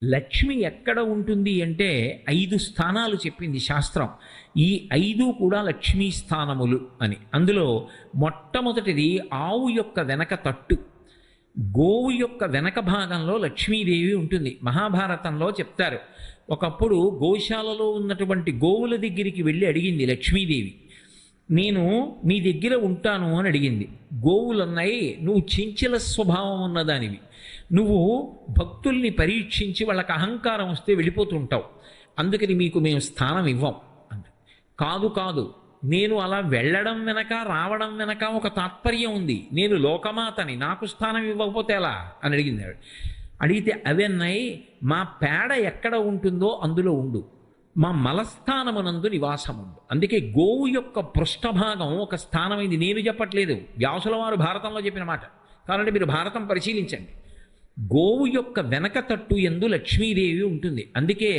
లక్ష్మి ఎక్కడ ఉంటుంది అంటే 5 స్థానాలు చెప్పింది శాస్త్రం. ఈ 5 కూడా లక్ష్మీ స్థానములు అని. అందులో మొట్టమొదటిది ఆవు యొక్క వెనక తట్టు. గోవు యొక్క వెనక భాగంలో లక్ష్మీదేవి ఉంటుంది. మహాభారతంలో చెప్తారు, ఒకప్పుడు గోశాలలో ఉన్నటువంటి గోవుల దగ్గరికి వెళ్ళి అడిగింది లక్ష్మీదేవి, నేను మీ దగ్గర ఉంటాను అని అడిగింది. గోవులున్నాయి, నువ్వు చంచల స్వభావం ఉన్నదానివి, నువ్వు భక్తుల్ని పరీక్షించి వాళ్ళకి అహంకారం వస్తే వెళ్ళిపోతుంటావు, అందుకని మీకు మేము స్థానం ఇవ్వం అంది. కాదు కాదు, నేను అలా వెళ్ళడం వెనక రావడం వెనక ఒక తాత్పర్యం ఉంది, నేను లోకమాతని, నాకు స్థానం ఇవ్వకపోతే ఎలా అని అడిగింది ఆవిడ. అడిగితే అవన్నీ మా పేడ ఎక్కడ ఉంటుందో అందులో ఉండు, మా మలస్థానమునందు నివాసం ఉండు. అందుకే గోవు యొక్క పృష్ఠభాగం ఒక స్థానమైంది. నేను చెప్పట్లేదు, వ్యాసుల వారు భారతంలో చెప్పిన మాట. కాబట్టి మీరు భారతం పరిశీలించండి. గోవు యొక్క వెనక తట్టు యందు లక్ష్మీదేవి ఉంటుంది. అందుకే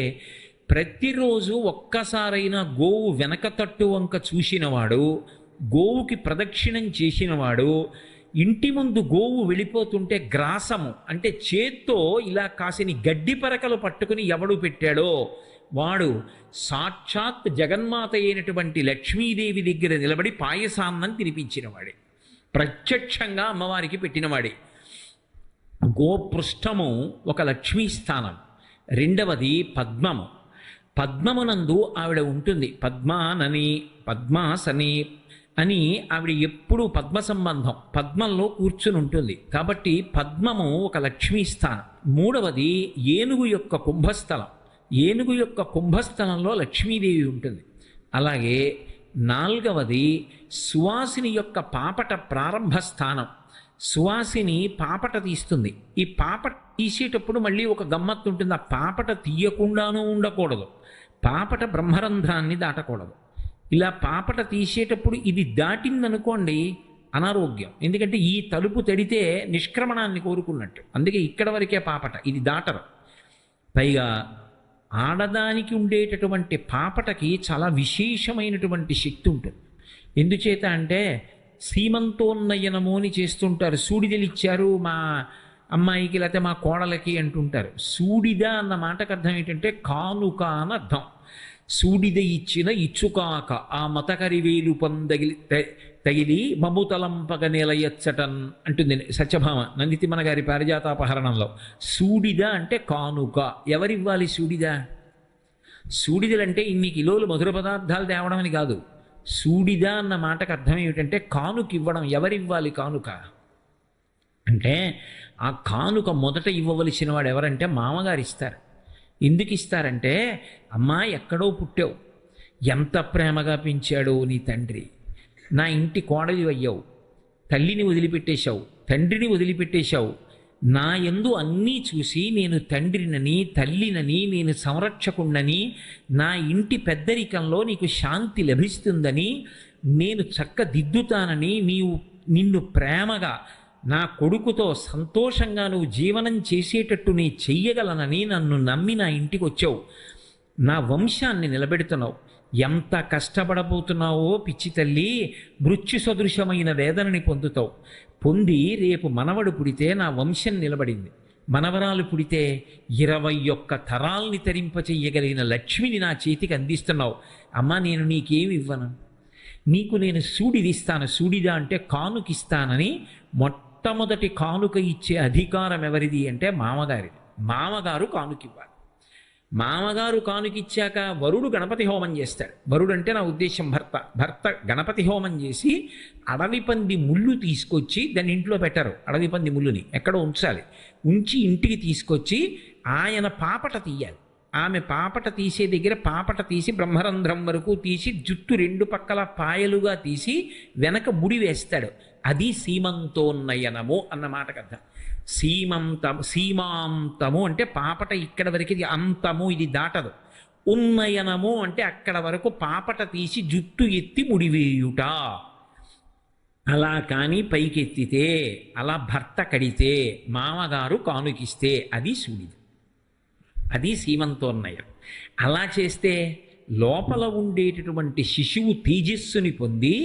ప్రతిరోజు ఒక్కసారైనా గోవు వెనక తట్టు వంక చూసినవాడు, గోవుకి ప్రదక్షిణం చేసినవాడు, ఇంటి ముందు గోవు వెళ్ళిపోతుంటే గ్రాసము అంటే చేత్తో ఇలా కాసిని గడ్డి పరకలు పట్టుకుని ఎవడు పెట్టాడో వాడు సాక్షాత్ జగన్మాత అయినటువంటి లక్ష్మీదేవి దగ్గర నిలబడి పాయసాన్నం తినిపించినవాడే, ప్రత్యక్షంగా అమ్మవారికి పెట్టినవాడే. గోపృష్ఠము ఒక లక్ష్మీ స్థానం. రెండవది పద్మము. పద్మమునందు ఆవిడ ఉంటుంది. పద్మానని, పద్మాసని అని ఆవిడ ఎప్పుడూ పద్మ సంబంధం, పద్మంలో కూర్చుని ఉంటుంది. కాబట్టి పద్మము ఒక లక్ష్మీ స్థానం. మూడవది ఏనుగు యొక్క కుంభస్థలం. ఏనుగు యొక్క కుంభస్థలంలో లక్ష్మీదేవి ఉంటుంది. అలాగే నాలుగవది సువాసిని యొక్క పాపట ప్రారంభ స్థానం. సువాసిని పాపట తీస్తుంది. ఈ పాపట తీసేటప్పుడు మళ్ళీ ఒక గమ్మత్తు ఉంటుంది. ఆ పాపట తీయకుండానూ ఉండకూడదు, పాపట బ్రహ్మరంధ్రాన్ని దాటకూడదు. ఇలా పాపట తీసేటప్పుడు ఇది దాటిందనుకోండి అనారోగ్యం, ఎందుకంటే ఈ తలుపు తడితే నిష్క్రమణాన్ని కోరుకున్నట్టు. అందుకే ఇక్కడ వరకే పాపట, ఇది దాటరు. పైగా ఆడదానికి ఉండేటటువంటి పాపటకి చాలా విశేషమైనటువంటి శక్తి ఉంటుంది. ఎందుచేత అంటే సీమంతోన్నయనము అని చేస్తుంటారు. సూడిదలు ఇచ్చారు మా అమ్మాయికి లేకపోతే మా కోడలకి అంటుంటారు. సూడిద అన్న మాటకు అర్థం ఏంటంటే కానుక అని అర్థం. సూడిద ఇచ్చిన ఇచ్చుకాక ఆ మతకరివేలు పొందగిలి తగిలి మముతలంపగ నిలయచ్చటన్ అంటుంది సత్యభామ నందితిమ్మన గారి పారిజాతాపహరణంలో. సూడిద అంటే కానుక. ఎవరివ్వాలి సూడిద? సూడిదలంటే ఇన్ని కిలోలు మధుర పదార్థాలు తేవడం అని కాదు. సూడిద అన్న మాటకు అర్థం ఏమిటంటే కానుక ఇవ్వడం. ఎవరివ్వాలి కానుక అంటే ఆ కానుక మొదట ఇవ్వవలసిన వాడు ఎవరంటే మామగారు ఇస్తారు. ఎందుకు ఇస్తారంటే, అమ్మా ఎక్కడో పుట్టావు, ఎంత ప్రేమగా పెంచాడో నీ తండ్రి, నా ఇంటి కోడలి అయ్యావు, తల్లిని వదిలిపెట్టేశావు, తండ్రిని వదిలిపెట్టేశావు, నా యందు అన్నీ చూసి నేను తండ్రినని తల్లినని నేను సంరక్షకుణ్ణని నా ఇంటి పెద్దరికంలో నీకు శాంతి లభిస్తుందని నేను చక్కదిద్దుతానని నిన్ను ప్రేమగా నా కొడుకుతో సంతోషంగా నువ్వు జీవనం చేసేటట్టు నీ చెయ్యగలనని నన్ను నమ్మి నా ఇంటికి వచ్చావు, నా వంశాన్ని నిలబెడుతున్నావు. ఎంత కష్టపడబోతున్నావో పిచ్చి తల్లి, మృత్యు సదృశమైన వేదనని పొందుతావు. పొంది రేపు మనవడు పుడితే నా వంశం నిలబడింది, మనవరాలు పుడితే 21 తరాల్ని తరింపచెయ్యగలిగిన లక్ష్మిని నా చేతికి అందిస్తున్నావు. అమ్మా నేను నీకేమి ఇవ్వను, నీకు నేను సూడిదిస్తాను. సూడిదా అంటే కానుకిస్తానని మొట్టమొదటి కానుక ఇచ్చే అధికారం ఎవరిది అంటే మామగారిది. మామగారు కానుకివ్వాలి. మామగారు కానుకిచ్చాక వరుడు గణపతి హోమం చేస్తాడు. వరుడు అంటే నా ఉద్దేశం భర్త గణపతి హోమం చేసి అడవి పంది ముళ్ళు తీసుకొచ్చి దాన్ని ఇంట్లో పెట్టరు. అడవి పంది ముళ్ళుని ఎక్కడో ఉంచాలి, ఉంచి ఇంటికి తీసుకొచ్చి ఆయన పాపట తీయాలి. ఆమె పాపట తీసే దగ్గర పాపట తీసి బ్రహ్మరంధ్రం వరకు తీసి జుట్టు 2 పక్కల పాయలుగా తీసి వెనక ముడి వేస్తాడు. అది సీమంతోన్నయనము అన్న మాటకు అర్థం. సీమాంతము అంటే పాపట ఇక్కడ వరకు, ఇది అంతము, ఇది దాటదు. ఉన్నయనము అంటే అక్కడ వరకు పాపట తీసి జుట్టు ఎత్తి ముడివేయుట. అలా కానీ పైకెత్తితే, అలా భర్త కడితే, మామగారు కానుకిస్తే అది సూడిది, అది సీమంతోన్నయం. అలా చేస్తే లోపల ఉండేటటువంటి శిశువు తేజస్సుని పొంది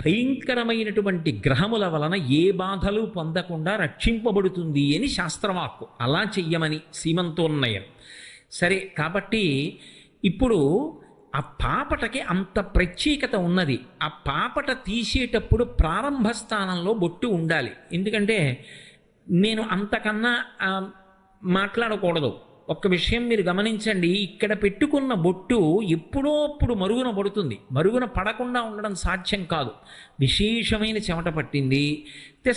భయంకరమైనటువంటి గ్రహముల వలన ఏ బాధలు పొందకుండా రక్షింపబడుతుంది అని శాస్త్రవాక్కు. అలా చెయ్యమని సీమంతోన్నయం. సరే, కాబట్టి ఇప్పుడు ఆ పాపటకి అంత ప్రత్యేకత ఉన్నది. ఆ పాపట తీసేటప్పుడు ప్రారంభ స్థానంలో బొట్టు ఉండాలి. ఎందుకంటే నేను అంతకన్నా మాట్లాడకూడదు. ఒక్క విషయం మీరు గమనించండి, ఇక్కడ పెట్టుకున్న బొట్టు ఎప్పుడో అప్పుడు మరుగున పడుతుంది. మరుగున పడకుండా ఉండడం సాధ్యం కాదు. విశేషమైన చెమట పట్టింది,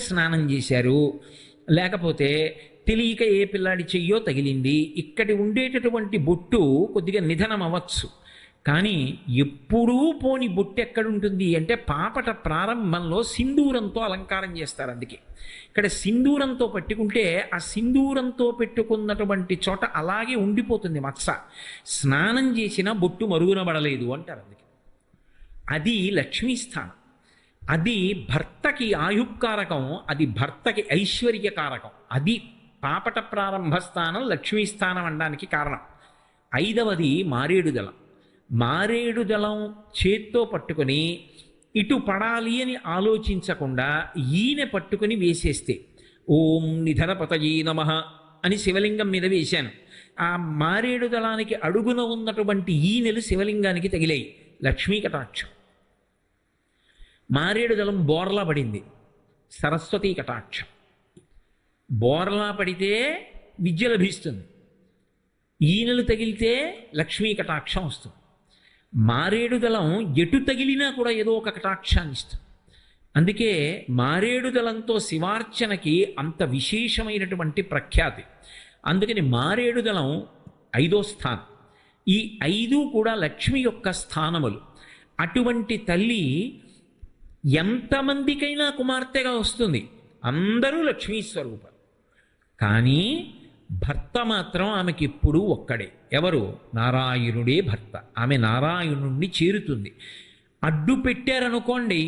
స్నానం చేశారు, లేకపోతే తెలియక ఏ పిల్లాడి చెయ్యో తగిలింది, ఇక్కడి ఉండేటటువంటి బొట్టు కొద్దిగా నిధనం అవ్వచ్చు. కానీ ఎప్పుడూ పోని బొట్టు ఎక్కడుంటుంది అంటే పాపట ప్రారంభంలో సింధూరంతో అలంకారం చేస్తారు. అందుకే ఇక్కడ సింధూరంతో పట్టుకుంటే ఆ సింధూరంతో పెట్టుకున్నటువంటి చోట అలాగే ఉండిపోతుంది మత్స. స్నానం చేసిన బొట్టు మరుగునబడలేదు అంటారు. అందుకే అది లక్ష్మీస్థానం. అది భర్తకి ఆయుక్కారకం, అది భర్తకి ఐశ్వర్యకారకం. అది పాపట ప్రారంభ స్థానం లక్ష్మీస్థానం అనడానికి కారణం. 5వది మారేడు దళం. మారేడు దళం చేత్తో పట్టుకొని ఇటు పడాలి అని ఆలోచించకుండా ఈయన పట్టుకుని వేసేస్తే, ఓం నిధనపతయే నమః అని శివలింగం మీద వేశాను. ఆ మారేడు దళానికి అడుగున ఉన్నటువంటి ఈనెలు శివలింగానికి తగిలాయి. లక్ష్మీ కటాక్షం. మారేడు దళం బోర్లా పడింది, సరస్వతీ కటాక్షం. బోర్లా పడితే విద్య లభిస్తుంది, ఈనెలు తగిలితే లక్ష్మీ కటాక్షం వస్తుంది. మారేడు దళం ఎటు తగిలినా కూడా ఏదో ఒక కటాక్షాన్ని ఇస్తుంది. అందుకే మారేడు దళంతో శివార్చనకి అంత విశేషమైనటువంటి ప్రఖ్యాతి. అందుకని మారేడు దళం 5వ స్థానం. ఈ 5 కూడా లక్ష్మి యొక్క స్థానములు. అటువంటి తల్లి ఎంతమందికైనా కుమార్తెగా వస్తుంది, అందరూ లక్ష్మీ స్వరూపం. కానీ భర్త మాత్రం ఆమెకి ఎప్పుడూ ఒక్కడే. ఎవరు? నారాయణుడే భర్త. ఆమె నారాయణుణ్ణి చేరుతుంది. అడ్డు పెట్టారనుకోండి,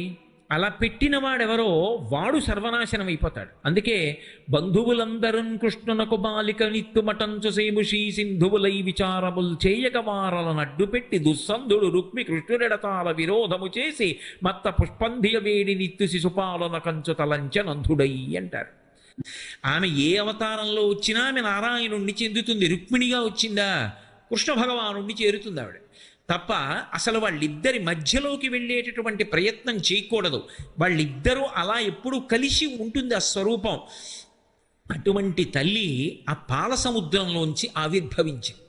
అలా పెట్టిన వాడెవరో వాడు సర్వనాశనం అయిపోతాడు. అందుకే బంధువులందరూ కృష్ణునకు బాలిక నిత్తుమటంచు సేముషీ సింధువులై విచారముల్ చేయక వారలను అడ్డుపెట్టి దుస్సంధుడు రుక్మి కృష్ణుడెడతాల విరోధము చేసి మత్త పుష్పంధియ వేడి నిత్తు శిశుపాలన కంచు తలంచ నందుడై అంటారు. ఆమె ఏ అవతారంలో వచ్చినా ఆమె నారాయణుణ్ణి చెందుతుంది. రుక్మిణిగా వచ్చిందా, కృష్ణ భగవానుణ్ణి చేరుతుంది ఆవిడ తప్ప. అసలు వాళ్ళిద్దరి మధ్యలోకి వెళ్ళేటటువంటి ప్రయత్నం చేయకూడదు. వాళ్ళిద్దరూ అలా ఎప్పుడూ కలిసి ఉంటుంది ఆ స్వరూపం. అటువంటి తల్లి ఆ పాల సముద్రంలోంచి ఆవిర్భవించింది.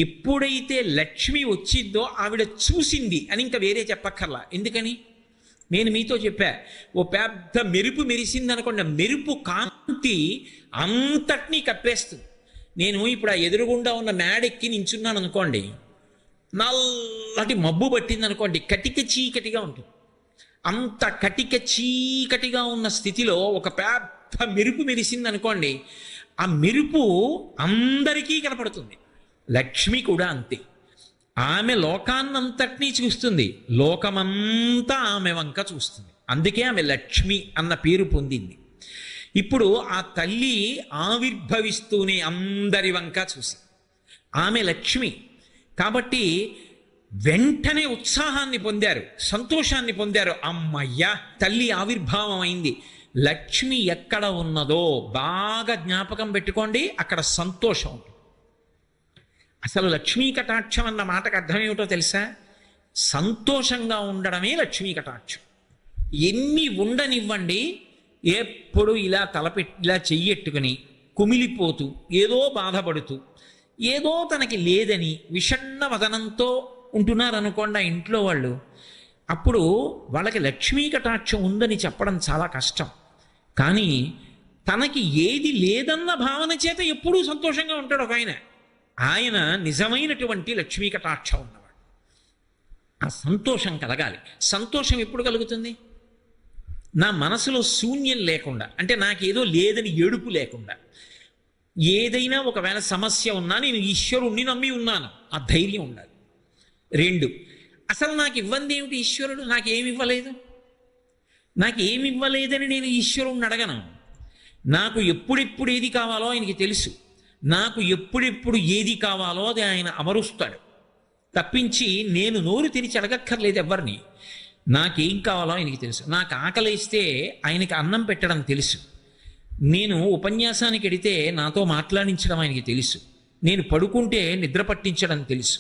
ఎప్పుడైతే లక్ష్మి వచ్చిందో ఆవిడ చూసింది అని ఇంకా వేరే చెప్పక్కర్లా. ఎందుకని? నేను మీతో చెప్పా, ఓ పెద్ద మెరుపు మెరిసింది అనుకోండి, మెరుపు కాంతి అంతటినీ కప్పేస్తుంది. నేను ఇప్పుడు ఆ ఎదురుగుండా ఉన్న మేడెక్కి నించున్నాను అనుకోండి, నల్లటి మబ్బు పట్టింది అనుకోండి, కటిక చీకటిగా ఉంటుంది. అంత కటిక చీకటిగా ఉన్న స్థితిలో ఒక పెద్ద మెరుపు మెరిసింది అనుకోండి, ఆ మెరుపు అందరికీ కనపడుతుంది. లక్ష్మి కూడా అంతే. ఆమె లోకాన్నంతటినీ చూస్తుంది, లోకమంతా ఆమె వంక చూస్తుంది. అందుకే ఆమె లక్ష్మి అన్న పేరు పొందింది. ఇప్పుడు ఆ తల్లి ఆవిర్భవిస్తూనే అందరి వంక చూసి ఆమె లక్ష్మి కాబట్టి వెంటనే ఉత్సాహాన్ని పొందారు, సంతోషాన్ని పొందారు. అమ్మయ్యా, తల్లి ఆవిర్భావం అయింది. లక్ష్మి ఎక్కడ ఉన్నదో బాగా జ్ఞాపకం పెట్టుకోండి, అక్కడ సంతోషం ఉంటుంది. అసలు లక్ష్మీ కటాక్షం అన్న మాటకు అర్థమేమిటో తెలుసా? సంతోషంగా ఉండడమే లక్ష్మీ కటాక్షం. ఎన్ని ఉండనివ్వండి, ఎప్పుడు ఇలా ఇలా చెయ్యెట్టుకుని కుమిలిపోతూ ఏదో బాధపడుతూ ఏదో తనకి లేదని విషణ్ణ వదనంతో ఉంటున్నారనుకోండి ఆ ఇంట్లో వాళ్ళు, అప్పుడు వాళ్ళకి లక్ష్మీ కటాక్షం ఉందని చెప్పడం చాలా కష్టం. కానీ తనకి ఏది లేదన్న భావన చేత ఎప్పుడూ సంతోషంగా ఉంటాడు ఒక ఆయన. ఆయన నిజమైనటువంటి లక్ష్మీ కటాక్షం ఉన్నవాడు. ఆ సంతోషం కలగాలి. సంతోషం ఎప్పుడు కలుగుతుంది? నా మనసులో శూన్యం లేకుండా, అంటే నాకేదో లేదని ఏడుపు లేకుండా, ఏదైనా ఒకవేళ సమస్య ఉన్నా నేను ఈశ్వరుణ్ణి నమ్మి ఉన్నాను, ఆ ధైర్యం ఉండాలి. 2, అసలు నాకు ఇవ్వంది ఏమిటి ఈశ్వరుడు? నాకేమి ఇవ్వలేదు, నాకేమి ఇవ్వలేదని నేను ఈశ్వరుణ్ణి అడగను. నాకు ఎప్పుడెప్పుడు ఏది కావాలో ఆయనకి తెలుసు. నాకు ఎప్పుడెప్పుడు ఏది కావాలో అది ఆయన అమరుస్తాడు తప్పించి నేను నోరు తెరిచి అడగక్కర్లేదు ఎవరిని. నాకేం కావాలో ఆయనకి తెలుసు. నాకు ఆకలిస్తే ఆయనకి అన్నం పెట్టడం తెలుసు. నేను ఉపన్యాసానికి వెడితే నాతో మాట్లాడించడం ఆయనకి తెలుసు. నేను పడుకుంటే నిద్ర పట్టించడం తెలుసు.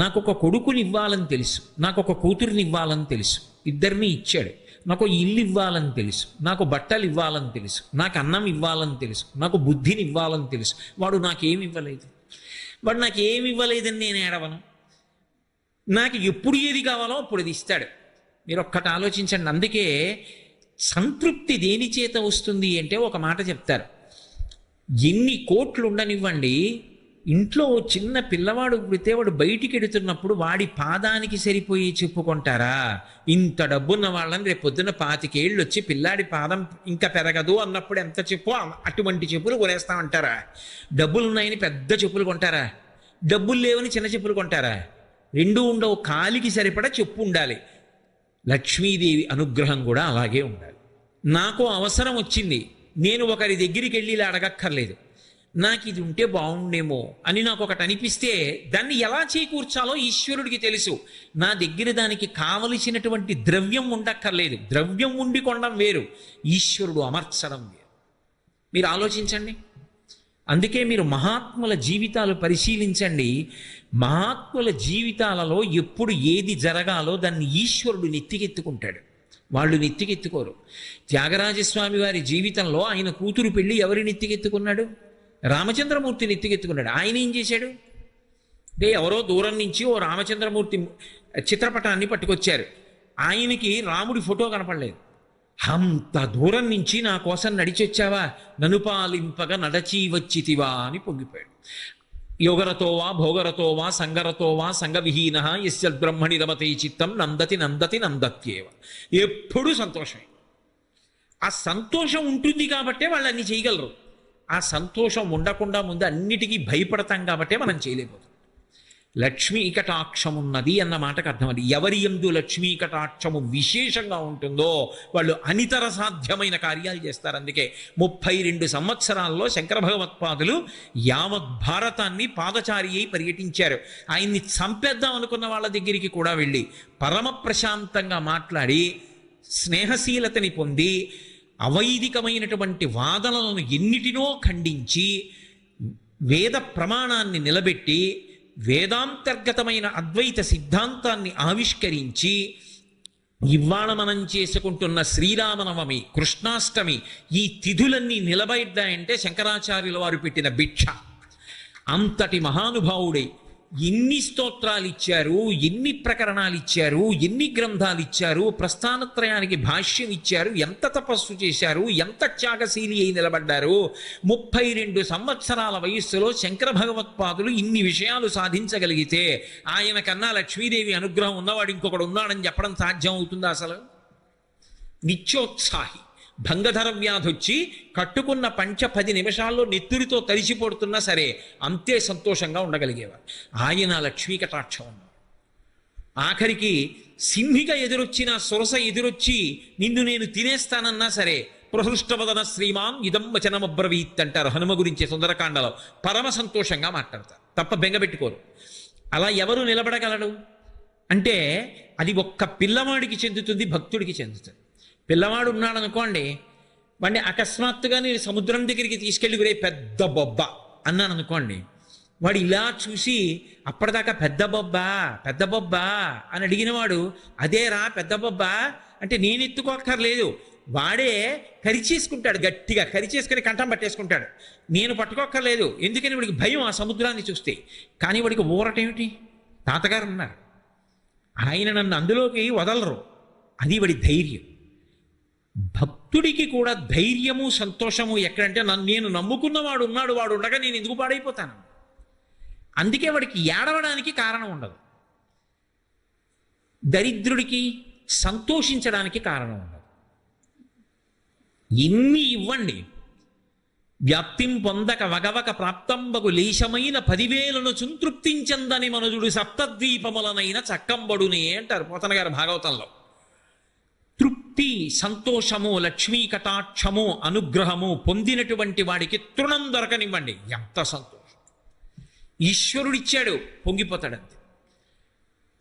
నాకు ఒక కొడుకుని ఇవ్వాలని తెలుసు. నాకు ఒక కూతురిని ఇవ్వాలని తెలుసు. ఇద్దరిని ఇచ్చాడు. నాకు ఇల్లు ఇవ్వాలని తెలుసు. నాకు బట్టలు ఇవ్వాలని తెలుసు. నాకు అన్నం ఇవ్వాలని తెలుసు. నాకు బుద్ధిని ఇవ్వాలని తెలుసు. వాడు నాకేమి ఇవ్వలేదు. వాడు నాకేమి ఇవ్వలేదని నేను ఏడవను. నాకు ఎప్పుడు ఏది కావాలో అప్పుడు అది ఇస్తాడు. మీరు ఒక్కటి ఆలోచించండి. అందుకే సంతృప్తి దేని చేత వస్తుంది అంటే ఒక మాట చెప్తారు. ఎన్ని కోట్లు ఉండనివ్వండి, ఇంట్లో చిన్న పిల్లవాడు పుడితే వాడు బయటికి ఎడుతున్నప్పుడు వాడి పాదానికి సరిపోయి చెప్పుకుంటారా? ఇంత డబ్బున్న వాళ్ళని రేపు పొద్దున్న 25 ఏళ్ళు వచ్చి పిల్లాడి పాదం ఇంకా పెరగదు అన్నప్పుడు ఎంత చెప్పు అటువంటి చెప్పులు కొనేస్తామంటారా? డబ్బులు ఉన్నాయని పెద్ద చెప్పులు కొంటారా? డబ్బులు లేవని చిన్న చెప్పులు కొంటారా? రెండూ ఉండవు. కాలికి సరిపడా చెప్పు ఉండాలి. లక్ష్మీదేవి అనుగ్రహం కూడా అలాగే ఉండాలి. నాకు అవసరం వచ్చింది, నేను ఒకరి దగ్గరికి వెళ్ళి ఇలా అడగక్కర్లేదు. నాకు ఇది ఉంటే బాగుండేమో అని నాకు ఒకటి అనిపిస్తే దాన్ని ఎలా చేకూర్చాలో ఈశ్వరుడికి తెలుసు. నా దగ్గర దానికి కావలసినటువంటి ద్రవ్యం ఉండక్కర్లేదు. ద్రవ్యం ఉండి కొనడం వేరు, ఈశ్వరుడు అమర్చడం వేరు. మీరు ఆలోచించండి. అందుకే మీరు మహాత్ముల జీవితాలు పరిశీలించండి. మహాత్ముల జీవితాలలో ఎప్పుడు ఏది జరగాలో దాన్ని ఈశ్వరుడు నెత్తికెత్తుకుంటాడు. వాళ్ళు నెత్తికెత్తుకోరు. త్యాగరాజస్వామి వారి జీవితంలో ఆయన కూతురు పెళ్లి ఎవరి నెత్తికెత్తుకున్నాడు? రామచంద్రమూర్తి నెత్తికెత్తుకున్నాడు. ఆయన ఏం చేశాడు అంటే ఎవరో దూరం నుంచి ఓ రామచంద్రమూర్తి చిత్రపటాన్ని పట్టుకొచ్చారు. ఆయనకి రాముడి ఫోటో కనపడలేదు. అంత దూరం నుంచి నా కోసం నడిచొచ్చావా, నన్ను పాలింపగా నడచి వచ్చితివా అని పొంగిపోయాడు. యోగరతో వా భోగరతో వా సంగరతో వా సంగవిహీన యస్యద్బ్రహ్మణి రమతే చిత్తం నందతి నందతి నందత్యేవ. ఎప్పుడూ సంతోషమే. ఆ సంతోషం ఉంటుంది కాబట్టే వాళ్ళు అన్ని చేయగలరు. ఆ సంతోషం ఉండకుండా ముందు అన్నిటికీ భయపడతాం కాబట్టే మనం చేయలేకపోతాం. లక్ష్మీ కటాక్షమున్నది అన్న మాటకు అర్థం అది. ఎవరి యందు లక్ష్మీ కటాక్షము విశేషంగా ఉంటుందో వాళ్ళు అనితర సాధ్యమైన కార్యాలు చేస్తారు. అందుకే 32 సంవత్సరాల్లో శంకర భగవత్పాదులు యావత్ భారతాన్ని పాదచారి అయి పర్యటించారు. ఆయన్ని చంపేద్దాం అనుకున్న వాళ్ళ దగ్గరికి కూడా వెళ్ళి పరమ ప్రశాంతంగా మాట్లాడి స్నేహశీలతని పొంది అవైదికమైనటువంటి వాదనలను ఎన్నిటినో ఖండించి వేద ప్రమాణాన్ని నిలబెట్టి వేదాంతర్గతమైన అద్వైత సిద్ధాంతాన్ని ఆవిష్కరించి ఇవాళ మనం చేసుకుంటున్న శ్రీరామనవమి, కృష్ణాష్టమి, ఈ తిథులన్నీ నిలబడ్డాయంటే శంకరాచార్యుల వారు పెట్టిన భిక్ష. అంతటి మహానుభావుడే ఎన్ని స్తోత్రాలు ఇచ్చారు, ఎన్ని ప్రకరణాలు ఇచ్చారు, ఎన్ని గ్రంథాలు ఇచ్చారు, ప్రస్థానత్రయానికి భాష్యం ఇచ్చారు, ఎంత తపస్సు చేశారు, ఎంత త్యాగశీలి అయి నిలబడ్డారు. 32 సంవత్సరాల వయస్సులో శంకర భగవత్పాదులు ఇన్ని విషయాలు సాధించగలిగితే ఆయన కన్నా లక్ష్మీదేవి అనుగ్రహం ఉన్నవాడు ఇంకొకడు ఉన్నాడని చెప్పడం సాధ్యం అవుతుందా? అసలు నిత్యోత్సాహి, భంగధర వ్యాధి వచ్చి కట్టుకున్న పంచ 10 నిమిషాల్లో నెత్తురితో తడిసిపోతున్నా సరే అంతే సంతోషంగా ఉండగలిగేవారు. ఆయన లక్ష్మీ కటాక్షం ఉన్నారు. ఆఖరికి సింహిక ఎదురొచ్చిన సొరస ఎదురొచ్చి నిన్ను నేను తినేస్తానన్నా సరే ప్రహృష్టవదన శ్రీమాన్ ఇదం వచనమబ్రవీత్ అంటారు హనుమ గురించి సుందరకాండలో. పరమ సంతోషంగా మాట్లాడతారు, తప్ప బెంగపెట్టుకోరు. అలా ఎవరు నిలబడగలడు అంటే అది ఒక్క పిల్లవాడికి చెందుతుంది, భక్తుడికి చెందుతుంది. పిల్లవాడు ఉన్నాడు అనుకోండి, వాడిని అకస్మాత్తుగా నేను సముద్రం దగ్గరికి తీసుకెళ్ళి గురే పెద్ద బొబ్బ అన్నాను అనుకోండి, వాడు ఇలా చూసి అప్పటిదాకా పెద్ద బొబ్బ అని అడిగినవాడు అదేరా పెద్ద బొబ్బ అంటే నేను ఎత్తుకోక్కర్లేదు, వాడే కరిచేసుకుంటాడు, గట్టిగా కరిచేసుకుని కంఠం పట్టేసుకుంటాడు. నేను పట్టుకోక్కర్లేదు. ఎందుకని వాడికి భయం ఆ సముద్రాన్ని చూస్తే. కానీ వాడికి ఊరటేమిటి? తాతగారు ఉన్నారు, ఆయన నన్ను అందులోకి వదలరు. అది వాడి ధైర్యం. భక్తుడికి కూడా ధైర్యము సంతోషము ఎక్కడంటే నేను నమ్ముకున్నవాడు ఉన్నాడు, వాడు ఉండగా నేను ఎందుకు పాడైపోతాను. అందుకే వాడికి ఏడవడానికి కారణం ఉండదు. దరిద్రుడికి సంతోషించడానికి కారణం ఉండదు. ఎన్ని ఇవ్వండి, వ్యాప్తిం పొందక వగవక ప్రాప్తంబగు లేశమైన 10,000ను చుంతృప్తించందని మనుజుడు సప్తద్వీపములనైన చక్కంబడునే అంటారు పోతన గారు భాగవతంలో. తృప్తి, సంతోషము, లక్ష్మీ కటాక్షము, అనుగ్రహము పొందినటువంటి వాడికి తృణం దొరకనివ్వండి, ఎంత సంతోషం. ఈశ్వరుడిచ్చాడు, పొంగిపోతాడంతే.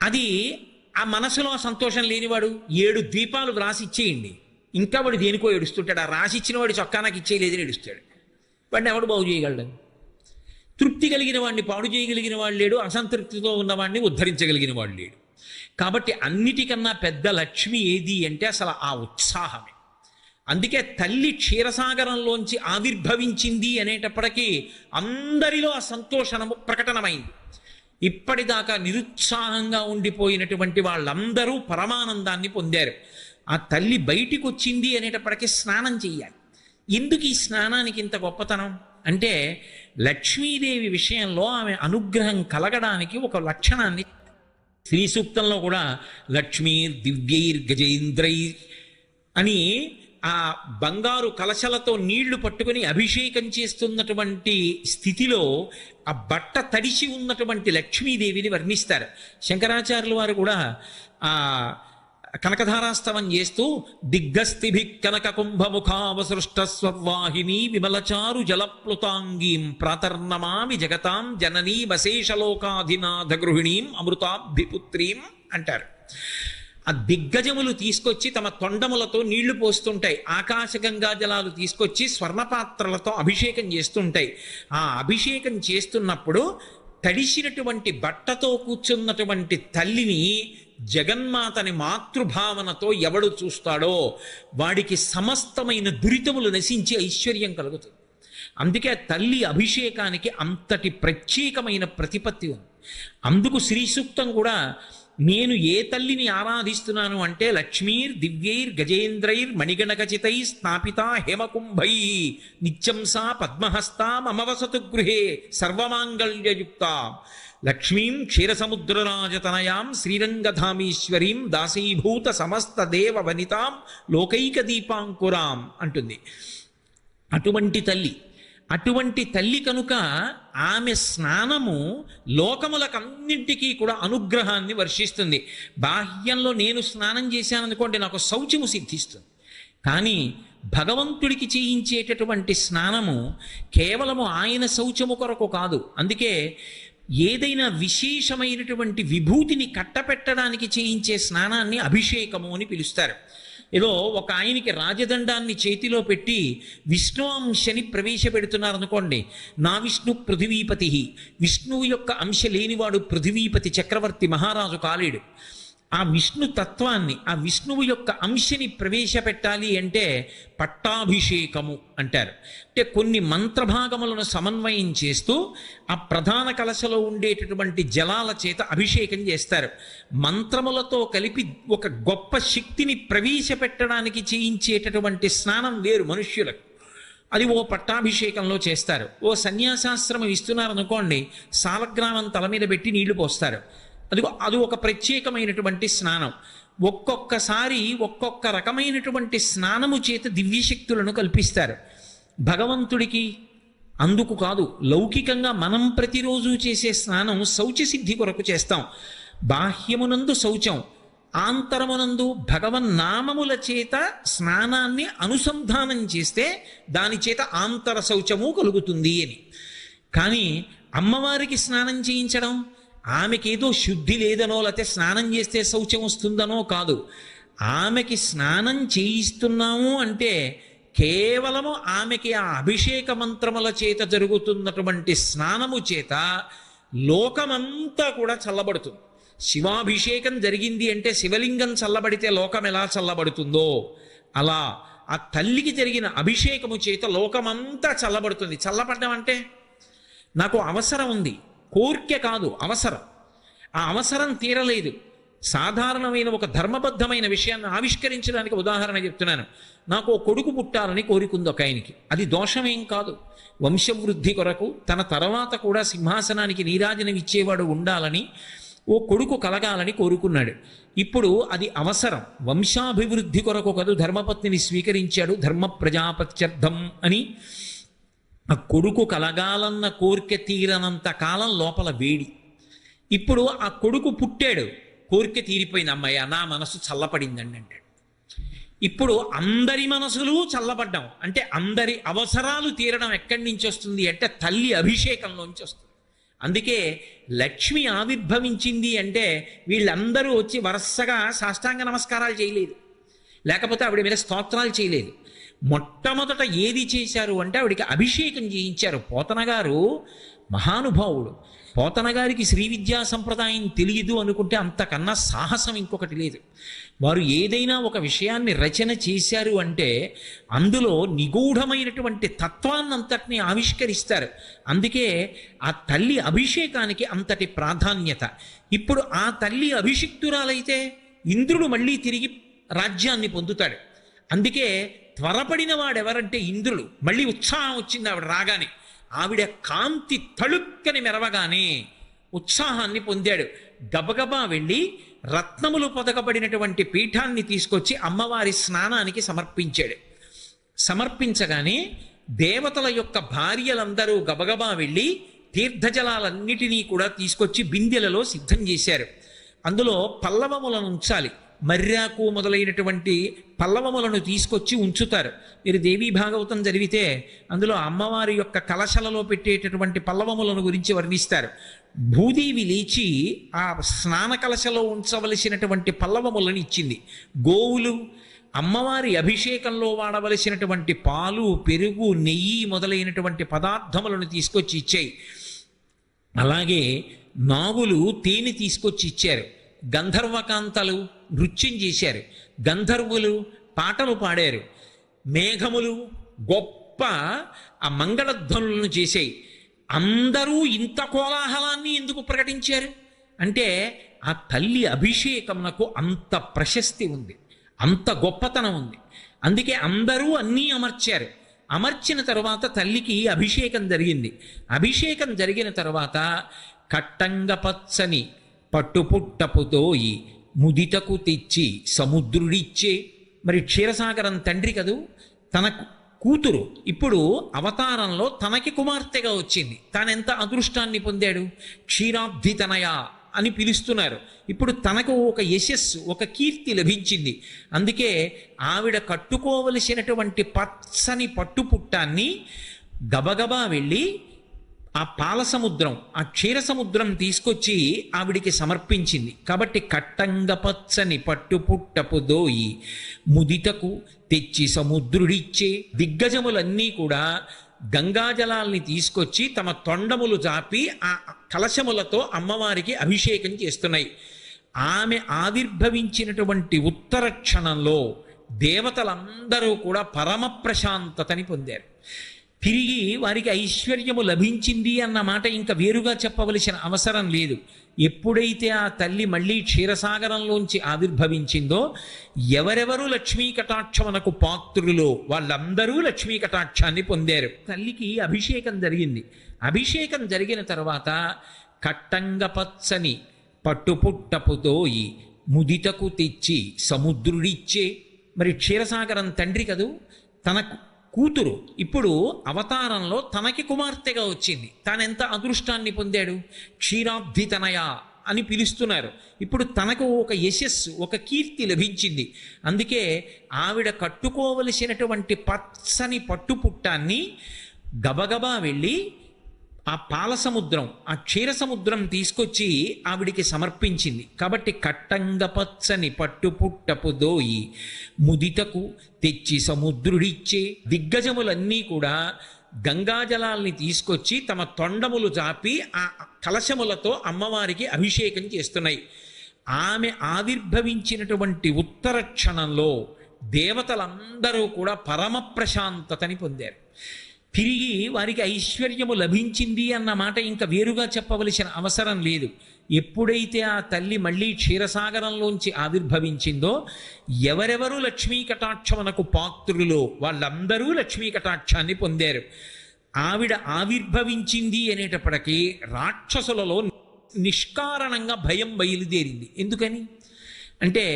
అది ఆ మనసులో ఆ సంతోషం లేనివాడు 7 ద్వీపాలు వ్రాసి ఇచ్చేయండి, ఇంకా వాడు దేనికో ఏడుస్తుంటాడు. ఆ రాసి ఇచ్చిన వాడు చొక్కా నాకు ఇచ్చేయలేదని ఏడుస్తాడు. వాడిని ఎవడు బాగు చేయగలడు? తృప్తి కలిగిన వాడిని పాడు చేయగలిగిన వాడు లేడు, అసంతృప్తితో ఉన్నవాడిని ఉద్ధరించగలిగిన వాడు లేడు. కాబట్టి అన్నిటికన్నా పెద్ద లక్ష్మి ఏది అంటే అసలు ఆ ఉత్సాహమే. అందుకే తల్లి క్షీరసాగరంలోంచి ఆవిర్భవించింది అనేటప్పటికీ అందరిలో ఆ సంతోషము ప్రకటనమైంది. ఇప్పటిదాకా నిరుత్సాహంగా ఉండిపోయినటువంటి వాళ్ళందరూ పరమానందాన్ని పొందారు. ఆ తల్లి బయటికి వచ్చింది అనేటప్పటికీ స్నానం చెయ్యాలి. ఎందుకు ఈ స్నానానికి ఇంత గొప్పతనం అంటే, లక్ష్మీదేవి విషయంలో ఆమె అనుగ్రహం కలగడానికి ఒక లక్షణాన్ని శ్రీ సూక్తంలో కూడా లక్ష్మీర్ దివ్యైర్ గజేంద్రై అని ఆ బంగారు కలశలతో నీళ్లు పట్టుకుని అభిషేకం చేస్తున్నటువంటి స్థితిలో ఆ బట్ట తడిసి ఉన్నటువంటి లక్ష్మీదేవిని వర్ణిస్తారు. శంకరాచార్యుల వారు కూడా ఆ కనకధారాస్తవం చేస్తూ దిగ్గస్థిభి కనక కుంభముఖావసృష్ట స్వర్వాహిని విమలచారు జలప్లుతాంగీం ప్రాతర్నమామి జగతాం జననీ వశేషలోకాధినాథ గృహిణీం అమృతాభిపుత్రీం అంటారు. ఆ దిగ్గజములు తీసుకొచ్చి తమ తొండములతో నీళ్లు పోస్తుంటాయి, ఆకాశగంగా జలాలు తీసుకొచ్చి స్వర్ణపాత్రలతో అభిషేకం చేస్తుంటాయి. ఆ అభిషేకం చేస్తున్నప్పుడు తడిసినటువంటి బట్టతో కూర్చున్నటువంటి తల్లిని జగన్మాతని మాతృభావనతో ఎవడు చూస్తాడో వాడికి సమస్తమైన దురితములు నశించి ఐశ్వర్యం కలుగుతుంది. అందుకే తల్లి అభిషేకానికి అంతటి ప్రత్యేకమైన ప్రతిపత్తి ఉంది. అందుకు శ్రీ సూక్తం కూడా నేను ఏ తల్లిని ఆరాధిస్తున్నాను అంటే లక్ష్మీర్ దివ్యైర్ గజేంద్రైర్ మణిగణకచితై స్థాపిత హేమకుంభై నిత్యం సా పద్మహస్తా మమవసతు గృహే సర్వమాంగళ్యయుక్త లక్ష్మీం క్షీరసముద్రరాజతనయాం శ్రీరంగధామీశ్వరీం దాసీభూత సమస్త దేవ వనితాం లోకైక దీపాంకురాం అంటుంది. అటువంటి తల్లి కనుక ఆమె స్నానము లోకములకన్నింటికీ కూడా అనుగ్రహాన్ని వర్షిస్తుంది. బాహ్యంలో నేను స్నానం చేశాననుకోండి, నాకు శౌచము సిద్ధిస్తుంది. కానీ భగవంతుడికి చేయించేటటువంటి స్నానము కేవలము ఆయన శౌచము కొరకు కాదు. అందుకే ఏదైనా విశేషమైనటువంటి విభూతిని కట్టపెట్టడానికి చేయించే స్నానాన్ని అభిషేకము అని పిలుస్తారు. ఏదో ఒక ఆయనకి రాజదండాన్ని చేతిలో పెట్టి విష్ణు అంశని ప్రవేశపెడుతున్నారనుకోండి, నా విష్ణు పృథివీపతి, విష్ణువు యొక్క అంశ లేనివాడు పృథివీపతి చక్రవర్తి మహారాజు కాలేడు. ఆ విష్ణు తత్వాన్ని, ఆ విష్ణువు యొక్క అంశని ప్రవేశపెట్టాలి అంటే పట్టాభిషేకము అంటారు. అంటే కొన్ని మంత్రభాగములను సమన్వయం చేస్తూ ఆ ప్రధాన కలశలో ఉండేటటువంటి జలాల చేత అభిషేకం చేస్తారు. మంత్రములతో కలిపి ఒక గొప్ప శక్తిని ప్రవేశపెట్టడానికి చేయించేటటువంటి స్నానం వేరు మనుష్యులకు, అది ఓ పట్టాభిషేకంలో చేస్తారు. ఓ సన్యాసాశ్రమం ఇస్తున్నారనుకోండి, సాలగ్రామం తల మీద పెట్టి నీళ్లు పోస్తారు. అది ఒక ప్రత్యేకమైనటువంటి స్నానం. ఒక్కొక్కసారి ఒక్కొక్క రకమైనటువంటి స్నానము చేత దివ్యశక్తులను కల్పిస్తారు భగవంతుడికి. అందుకు కాదు, లౌకికంగా మనం ప్రతిరోజు చేసే స్నానం శౌచసిద్ధి కొరకు చేస్తాం. బాహ్యమునందు శౌచం, ఆంతరమునందు భగవన్నామముల చేత స్నానాన్ని అనుసంధానం చేస్తే దాని చేత ఆంతర శౌచము కలుగుతుంది అని. కానీ అమ్మవారికి స్నానం చేయించడం ఆమెకేదో శుద్ధి లేదనో లేకపోతే స్నానం చేస్తే శౌచం వస్తుందనో కాదు. ఆమెకి స్నానం చేయిస్తున్నాము అంటే కేవలము ఆమెకి ఆ అభిషేక మంత్రముల చేత జరుగుతున్నటువంటి స్నానము చేత లోకమంతా కూడా చల్లబడుతుంది. శివాభిషేకం జరిగింది అంటే శివలింగం చల్లబడితే లోకం ఎలా చల్లబడుతుందో అలా ఆ తల్లికి జరిగిన అభిషేకము చేత లోకమంతా చల్లబడుతుంది. చల్లబడ్డం అంటే నాకు అవసరం ఉంది, కోర్కె కాదు, అవసరం. ఆ అవసరం తీరలేదు. సాధారణమైన ఒక ధర్మబద్ధమైన విషయాన్ని ఆవిష్కరించడానికి ఉదాహరణ చెప్తున్నాను. నాకు ఓ కొడుకు పుట్టాలని కోరికుంది ఒక ఆయనకి. అది దోషమేం కాదు. వంశవృద్ధి కొరకు తన తర్వాత కూడా సింహాసనానికి నీరాజనం ఇచ్చేవాడు ఉండాలని, ఓ కొడుకు కలగాలని కోరుకున్నాడు. ఇప్పుడు అది అవసరం. వంశాభివృద్ధి కొరకు కాదు ధర్మపత్నిని స్వీకరించాడు, ధర్మ ప్రజాపత్యర్థం అని. ఆ కొడుకు కలగాలన్న కోరిక తీరనంత కాలం లోపల వేడి. ఇప్పుడు ఆ కొడుకు పుట్టాడు, కోరిక తీరిపోయింది, అమ్మాయి నా మనసు చల్లపడిందండి అంటాడు. ఇప్పుడు అందరి మనసులు చల్లబడ్డం అంటే అందరి అవసరాలు తీరడం ఎక్కడి నుంచి వస్తుంది అంటే తల్లి అభిషేకంలోంచి వస్తుంది. అందుకే లక్ష్మి ఆవిర్భవించింది అంటే వీళ్ళందరూ వచ్చి వరుసగా సాష్టాంగ నమస్కారాలు చేయలేదు, లేకపోతే ఆవిడ మీద స్తోత్రాలు చేయలేదు. మొట్టమొదట ఏది చేశారు అంటే ఆవిడికి అభిషేకం చేయించారు. పోతన గారు మహానుభావుడు. పోతన గారికి శ్రీ విద్యా సంప్రదాయం తెలియదు అనుకుంటే అంతకన్నా సాహసం ఇంకొకటి లేదు. వారు ఏదైనా ఒక విషయాన్ని రచన చేశారు అంటే అందులో నిగూఢమైనటువంటి తత్వాన్నంతటినీ ఆవిష్కరిస్తారు. అందుకే ఆ తల్లి అభిషేకానికి అంతటి ప్రాధాన్యత. ఇప్పుడు ఆ తల్లి అభిషిక్తురాలైతే ఇంద్రుడు మళ్ళీ తిరిగి రాజ్యాన్ని పొందుతాడు. అందుకే త్వరపడిన వాడెవరంటే ఇంద్రుడు. మళ్ళీ ఉత్సాహం వచ్చింది ఆవిడ రాగానే. ఆవిడ కాంతి తళుక్కని మెరవగానే ఉత్సాహాన్ని పొందాడు. గబగబా వెళ్ళి రత్నములు పొదగబడినటువంటి పీఠాన్ని తీసుకొచ్చి అమ్మవారి స్నానానికి సమర్పించాడు. సమర్పించగానే దేవతల యొక్క భార్యలందరూ గబగబా వెళ్ళి తీర్థజలాలన్నిటినీ కూడా తీసుకొచ్చి బిందెలలో సిద్ధం చేశారు. అందులో పల్లవములను ఉంచాలి. మర్యాకు మొదలైనటువంటి పల్లవములను తీసుకొచ్చి ఉంచుతారు. మీరు దేవీ భాగవతం చదివితే అందులో అమ్మవారి యొక్క కలశలలో పెట్టేటటువంటి పల్లవములను గురించి వర్ణిస్తారు. భూదేవి లేచి ఆ స్నాన కలశలో ఉంచవలసినటువంటి పల్లవములను ఇచ్చింది. గోవులు అమ్మవారి అభిషేకంలో వాడవలసినటువంటి పాలు, పెరుగు, నెయ్యి మొదలైనటువంటి పదార్థములను తీసుకొచ్చి ఇచ్చాయి. అలాగే నాగులు తేనె తీసుకొచ్చి ఇచ్చారు. గంధర్వకాంతలు నృత్యం చేశారు. గంధర్వులు పాటలు పాడారు. మేఘములు గొప్ప ఆ మంగళధ్వనులను చేశాయి. అందరూ ఇంత కోలాహలాన్ని ఎందుకు ప్రకటించారు అంటే ఆ తల్లి అభిషేకమునకు అంత ప్రశస్తి ఉంది, అంత గొప్పతనం ఉంది. అందుకే అందరూ అన్నీ అమర్చారు. అమర్చిన తరువాత తల్లికి అభిషేకం జరిగింది. అభిషేకం జరిగిన తరువాత కట్టంగ పచ్చని పట్టుపుట్టపుతోయి ముదితకు తెచ్చి సముద్రుడిచ్చే. మరి క్షీరసాగరం తండ్రి కదూ, తన కూతురు ఇప్పుడు అవతారంలో తనకి కుమార్తెగా వచ్చింది. తానెంత అదృష్టాన్ని పొందాడు. క్షీరాబ్ధితనయ అని పిలుస్తున్నారు. ఇప్పుడు తనకు ఒక యశస్సు, ఒక కీర్తి లభించింది. అందుకే ఆవిడ కట్టుకోవలసినటువంటి పచ్చని పట్టుపుట్టాన్ని గబగబా వెళ్ళి ఆ పాల సముద్రం, ఆ క్షీర సముద్రం తీసుకొచ్చి ఆవిడికి సమర్పించింది. కాబట్టి కట్టంగ పచ్చని పట్టుపుట్టపు దోయి ముదితకు తెచ్చి సముద్రుడిచ్చే. దిగ్గజములన్నీ కూడా గంగాజలాల్ని తీసుకొచ్చి తమ తొండములు చాపి ఆ కలశములతో అమ్మవారికి అభిషేకం చేస్తున్నాయి. ఆమె ఆవిర్భవించినటువంటి ఉత్తర క్షణంలో దేవతలందరూ కూడా పరమ ప్రశాంతతని పొందారు. తిరిగి వారికి ఐశ్వర్యము లభించింది అన్న మాట ఇంకా వేరుగా చెప్పవలసిన అవసరం లేదు. ఎప్పుడైతే ఆ తల్లి మళ్ళీ క్షీరసాగరంలోంచి ఆవిర్భవించిందో ఎవరెవరు లక్ష్మీ కటాక్షమునకు పాత్రులో వాళ్ళందరూ లక్ష్మీ కటాక్షాన్ని పొందారు. తల్లికి అభిషేకం జరిగింది. అభిషేకం జరిగిన తర్వాత కట్టంగ పచ్చని పట్టుపుట్టపుతోయి ముదితకు తెచ్చి సముద్రుడిచ్చే. మరి క్షీరసాగరం తండ్రి కదూ, తన కూతురు ఇప్పుడు అవతారంలో తనకి కుమార్తెగా వచ్చింది. తానెంత అదృష్టాన్ని పొందాడు. క్షీరాబ్ధితనయ అని పిలుస్తున్నారు. ఇప్పుడు తనకు ఒక యశస్సు, ఒక కీర్తి లభించింది. అందుకే ఆవిడ కట్టుకోవలసినటువంటి పచ్చని పట్టుపుట్టాన్ని గబగబా వెళ్ళి ఆ పాల సముద్రం, ఆ క్షీర సముద్రం తీసుకొచ్చి ఆవిడికి సమర్పించింది. కాబట్టి కట్టంగ పచ్చని పట్టుపుట్టపు దోయి ముదితకు తెచ్చి సముద్రుడిచ్చే. దిగ్గజములన్నీ కూడా గంగాజలాల్ని తీసుకొచ్చి తమ తొండములు చాపి ఆ కలశములతో అమ్మవారికి అభిషేకం చేస్తున్నాయి. ఆమె ఆవిర్భవించినటువంటి ఉత్తర క్షణంలో దేవతలందరూ కూడా పరమ ప్రశాంతతని పొందారు. తిరిగి వారికి ఐశ్వర్యము లభించింది అన్న మాట ఇంకా వేరుగా చెప్పవలసిన అవసరం లేదు. ఎప్పుడైతే ఆ తల్లి మళ్ళీ క్షీరసాగరంలోంచి ఆవిర్భవించిందో ఎవరెవరు లక్ష్మీ కటాక్షమునకు పాత్రులో వాళ్ళందరూ లక్ష్మీ కటాక్షాన్ని పొందారు. ఆవిడ ఆవిర్భవించింది అనేటప్పటికీ రాక్షసులలో నిష్కారణంగా భయం బయలుదేరింది. ఎందుకని అంటే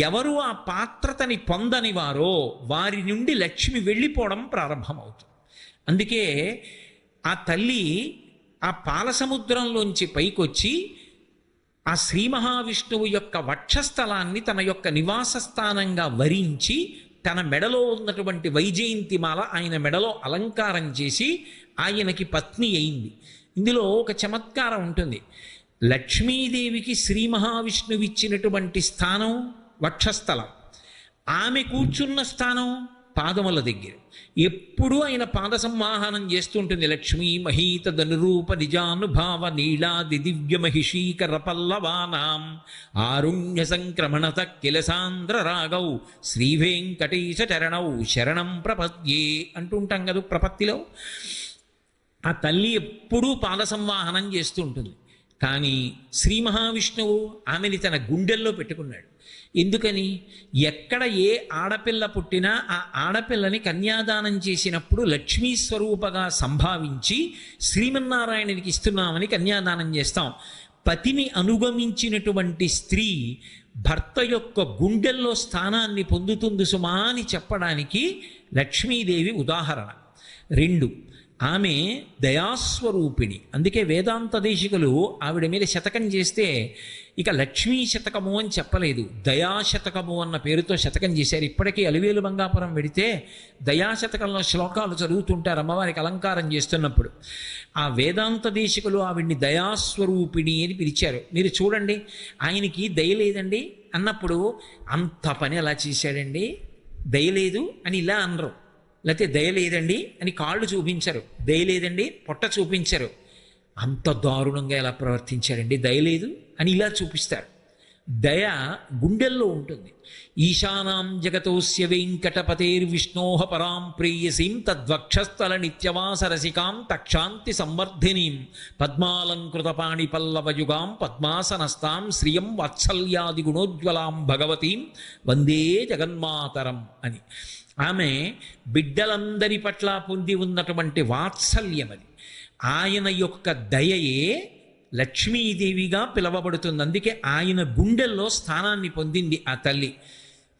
ఎవరు ఆ పాత్రతని పొందని వారో వారి నుండి లక్ష్మి వెళ్ళిపోవడం ప్రారంభమవుతుంది. అందుకే ఆ తల్లి ఆ పాల సముద్రంలోంచి పైకొచ్చి ఆ శ్రీ మహావిష్ణువు యొక్క వక్షస్థలాన్ని తన యొక్క నివాస స్థానంగా వరించి తన మెడలో ఉన్నటువంటి వైజయంతిమాల ఆయన మెడలో అలంకారం చేసి ఆయనకి పత్ని అయింది. ఇందులో ఒక చమత్కారం ఉంటుంది. లక్ష్మీదేవికి శ్రీ మహావిష్ణువు ఇచ్చినటువంటి స్థానం వక్షస్థలం, ఆమె కూర్చున్న స్థానం పాదముల దగ్గర. ఎప్పుడూ ఆయన పాద సంవాహనం చేస్తుంటుంది. లక్ష్మీ మహీత ధనురూప నిజానుభావ నీళాది దివ్య మహిషీకర పల్లవానాం ఆరుణ్య సంక్రమణత కిలసాంధ్ర రాగౌ శ్రీ వెంకటేశ చరణౌ శరణం ప్రపద్యే అంటుంటాం కదా ప్రపత్తిలో. ఆ తల్లి ఎప్పుడూ పాద సంవాహనం చేస్తూ ఉంటుంది. కానీ శ్రీ మహావిష్ణువు ఆమెని తన గుండెల్లో పెట్టుకున్నాడు. ఎందుకని? ఎక్కడ ఏ ఆడపిల్ల పుట్టినా ఆ ఆడపిల్లని కన్యాదానం చేసినప్పుడు లక్ష్మీ స్వరూపగా సంభావించి శ్రీమన్నారాయణునికి ఇస్తున్నామని కన్యాదానం చేస్తాం. పతిని అనుగమించినటువంటి స్త్రీ భర్త యొక్క గుండెల్లో స్థానాన్ని పొందుతుంది సుమా అని చెప్పడానికి లక్ష్మీదేవి ఉదాహరణ. 2, ఆమె దయాస్వరూపిణి. అందుకే వేదాంత దేశికులు ఆవిడ మీద శతకం చేస్తే ఇక లక్ష్మీ శతకము అని చెప్పలేదు, దయాశతకము అన్న పేరుతో శతకం చేశారు. ఇప్పటికీ అలివేలు మంగాపురం వెడితే దయాశతకంలో శ్లోకాలు చదువుతుంటారు అమ్మవారికి అలంకారం చేస్తున్నప్పుడు. ఆ వేదాంత దేశికులు ఆవిడ్ని దయాస్వరూపిణి అని పిలిచారు. మీరు చూడండి, ఆయనకి దయ లేదండి అన్నప్పుడు అంత పని ఎలా చేశాడండి, దయలేదు అని ఇలా అనరు. లేకపోతే దయ లేదండి అని కాళ్ళు చూపించరు, దయ లేదండి పొట్ట చూపించరు. అంత దారుణంగా ఎలా ప్రవర్తించారండి, దయలేదు అని ఇలా చూపిస్తారు. దయ గుండెల్లో ఉంటుంది. ఈశానాం జగతోస్య వెంకటపతేర్విష్ణోహ పరాం ప్రేయసీం తద్వక్షస్థల నిత్యవాస రసికాం తక్షాంతి సంవర్ధినీం పద్మాలంకృత పాణి పల్లవయుగాం పద్మాసనస్తాం శ్రియం వాత్సల్యాది గుణోజ్వలాం భగవతీం వందే జగన్మాతరం అని. ఆమె బిడ్డలందరి పట్ల పొంది ఉన్నటువంటి వాత్సల్యం అది. ఆయన యొక్క దయయే లక్ష్మీదేవిగా పిలవబడుతుంది. అందుకే ఆయన గుండెల్లో స్థానాన్ని పొందింది ఆ తల్లి.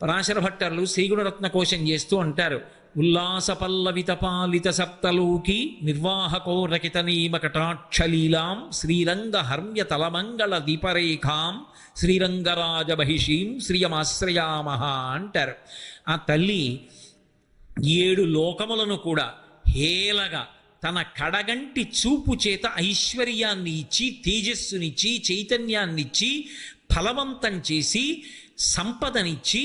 పరాశర భట్టర్లు శ్రీగుణరత్న కోశం చేస్తూ అంటారు, ఉల్లాస పల్లవిత పాలిత సప్తలోకి నిర్వాహకో రకిత నీమ కటాక్షలీలాం శ్రీరంగ హర్మ్య తలమంగళ దీపరేఖాం శ్రీరంగరాజ మహిషీం శ్రియమాశ్రయామహ అంటారు. ఆ తల్లి 7 లోకములను కూడా హేళగా తన కడగంటి చూపు చేత ఐశ్వర్యాన్ని ఇచ్చి, తేజస్సునిచ్చి, చైతన్యాన్నిచ్చి, ఫలవంతం చేసి, సంపదనిచ్చి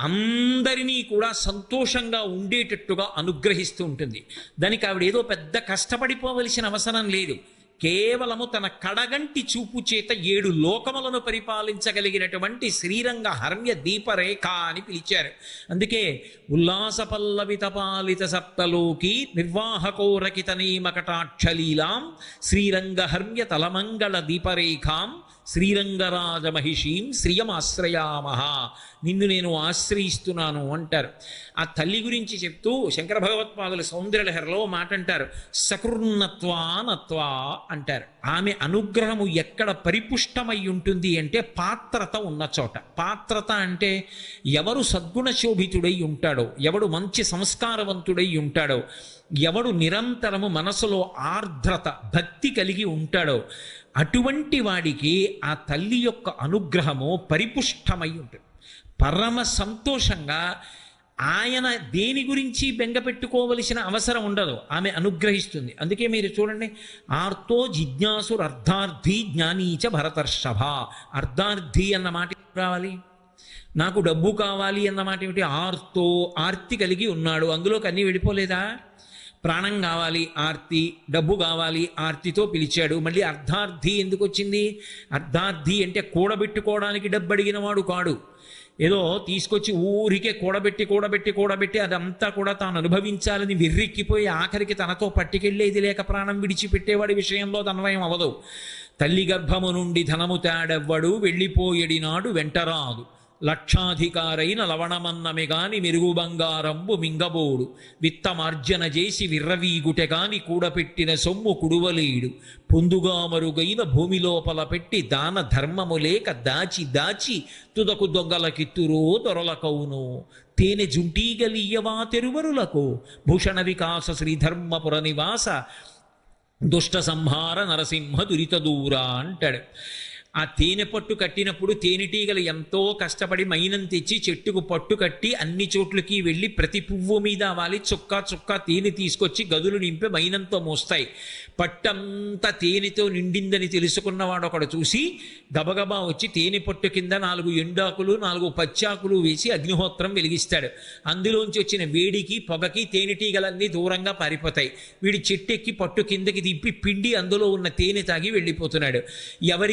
అందరినీ కూడా సంతోషంగా ఉండేటట్టుగా అనుగ్రహిస్తూ ఉంటుంది. దానికి ఆవిడ ఏదో పెద్ద కష్టపడిపోవలసిన అవసరం లేదు. కేవలము తన కడగంటి చూపు చేత 7 లోకములను పరిపాలించగలిగినటువంటి శ్రీరంగ హర్మ్య దీపరేఖ అని పిలిచారు. అందుకే ఉల్లాస పల్లవిత పాలిత సప్తలోకి నిర్వాహకోరకిత నీమకటాక్షలీలాం శ్రీరంగ హర్మ్య తలమంగళ దీపరేఖాం శ్రీరంగరాజ మహిషీం శ్రియమాశ్రయామహ, నిన్ను నేను ఆశ్రయిస్తున్నాను అంటారు. ఆ తల్లి గురించి చెప్తూ శంకర భగవత్పాదుల సౌందర్యలహరిలో మాట అంటారు, సకృన్నత్వా నత్వా అంటారు. ఆమె అనుగ్రహము ఎక్కడ పరిపుష్టమై ఉంటుంది అంటే పాత్రత ఉన్న చోట. పాత్రత అంటే ఎవరు సద్గుణ శోభితుడై ఉంటాడో, ఎవడు మంచి సంస్కారవంతుడై ఉంటాడో, ఎవడు నిరంతరము మనసులో ఆర్ద్రత భక్తి కలిగి ఉంటాడో అటువంటి వాడికి ఆ తల్లి యొక్క అనుగ్రహము పరిపుష్టమై ఉంటుంది. పరమ సంతోషంగా ఆయన దేని గురించి బెంగ పెట్టుకోవలసిన అవసరం ఉండదు, ఆమె అనుగ్రహిస్తుంది. అందుకే మీరు చూడండి, ఆర్తో జిజ్ఞాసుర్ అర్ధార్థి జ్ఞానీచ భరతర్షభ. అర్ధార్థి అన్న మాట రావాలి, నాకు డబ్బు కావాలి అన్నమాట ఏమిటి? ఆర్తో, ఆర్తి కలిగి ఉన్నాడు, అందులోకి అన్నీ వెళ్ళిపోలేదా? ప్రాణం కావాలి ఆర్తి, డబ్బు కావాలి ఆర్తితో పిలిచాడు. మళ్ళీ అర్ధార్థి ఎందుకు వచ్చింది? అర్ధార్థి అంటే కూడబెట్టుకోవడానికి డబ్బు అడిగిన వాడు కాడు. ఏదో తీసుకొచ్చి ఊరికే కూడబెట్టి అదంతా కూడా తాను అనుభవించాలని విర్రెక్కిపోయి ఆఖరికి తనతో పట్టుకెళ్ళేది లేక ప్రాణం విడిచిపెట్టేవాడి విషయంలో తన్వయం అవదు. తల్లి గర్భము నుండి ధనము తాడెవ్వడు వెళ్ళిపోయేడినాడు వెంటరాదు, లక్షాధికారైన లవణమన్నమే గాని మెరుగు బంగారంబు మింగబోడు, విత్తమార్జన చేసి విర్రవీగుటె గాని కూడపెట్టిన సొమ్ము కుడువలేడు, పొందుగా మరుగైన భూమి లోపల పెట్టి దాన ధర్మము లేక దాచి దాచి తుదకు దొంగలకిత్తురో దొరలకౌను, తేనె జుంటీగలియ్యవా తెరువరులకు, భూషణ వికాస శ్రీధర్మపుర నివాస దుష్ట సంహార నరసింహ దురిత దూరా అంటాడు. ఆ తేనె పట్టు కట్టినప్పుడు తేనెటీగలు ఎంతో కష్టపడి మైనం తెచ్చి చెట్టుకు పట్టు కట్టి అన్ని చోట్లకి వెళ్ళి ప్రతి పువ్వు మీద వాలి చుక్క చుక్క తేనె తీసుకొచ్చి గదులు నింపి మైనంతో మోస్తాయి. పట్టంతా తేనెతో నిండిందని తెలుసుకున్నవాడు ఒకడు చూసి గబగబా వచ్చి తేనె పట్టు కింద 4 ఎండాకులు 4 పచ్చాకులు వేసి అగ్నిహోత్రం వెలిగిస్తాడు. అందులోంచి వచ్చిన వేడికి పొగకి తేనెటీగలన్నీ దూరంగా పారిపోతాయి. వీడి చెట్టెక్కి పట్టు కిందకి దింపి పిండి అందులో ఉన్న తేనె తాగి వెళ్ళిపోతున్నాడు. ఎవరికి